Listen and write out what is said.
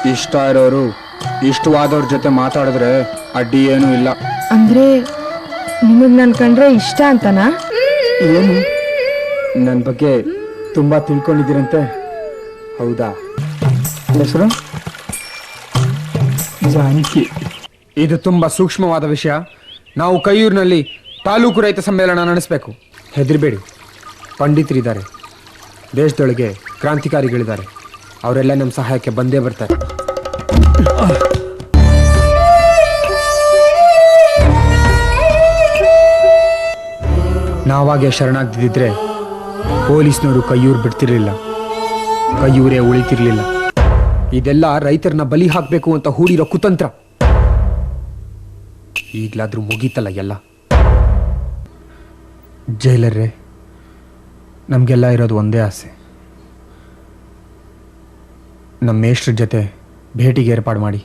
ಇಷ್ಟ ಇರೋರು ಇಷ್ಟವಾದವ್ರ ಜೊತೆ ಮಾತಾಡಿದ್ರೆ ಅಡ್ಡಿ ಏನೂ ಇಲ್ಲ. ಅಂದ್ರೆ ನಿಮಗ್ ನನ್ ಕಂಡ್ರೆ ಇಷ್ಟ ಅಂತನಾ? ಏನು ನನ್ನ ಬಗ್ಗೆ ತುಂಬಾ ತಿಳ್ಕೊಂಡಿದ್ದೀರಂತೆ? ಹೌದಾ? ಹೆಸರು ಜಾನಕಿ. ಇದು ತುಂಬಾ ಸೂಕ್ಷ್ಮವಾದ ವಿಷಯ. ನಾವು ಕೈಯೂರಿನಲ್ಲಿ ತಾಲೂಕು ರೈತ ಸಮ್ಮೇಳನ ನಡೆಸಬೇಕು. ಹೆದರಬೇಡಿ, ಪಂಡಿತರಿದ್ದಾರೆ, ದೇಶದೊಳಗೆ ಕ್ರಾಂತಿಕಾರಿಗಳಿದ್ದಾರೆ, ಅವರೆಲ್ಲ ನಮ್ಮ ಸಹಾಯಕ್ಕೆ ಬಂದೇ ಬರ್ತಾರೆ. ನಾವಾಗೆ ಶರಣಾಗ್ದಿದ್ರೆ ಪೊಲೀಸ್ನವರು ಕೈಯೂರು ಬಿಡ್ತಿರ್ಲಿಲ್ಲ, ಕೈಯೂರೇ ಉಳಿತಿರ್ಲಿಲ್ಲ. ಇದೆಲ್ಲ ರೈತರನ್ನ ಬಲಿ ಹಾಕಬೇಕು ಅಂತ ಹೂಡಿರೋ ಕುತಂತ್ರ. ಈಗ್ಲಾದ್ರೂ ಮುಗೀತಲ್ಲ ಎಲ್ಲ. ಜೈಲರ್ರೆ, ನಮಗೆಲ್ಲ ಇರೋದು ಒಂದೇ ಆಸೆ, ನಮ್ಮ ಮೇಷ್ಟ್ರ ಜೊತೆ ಭೇಟಿಗೆ ಏರ್ಪಾಡು ಮಾಡಿ.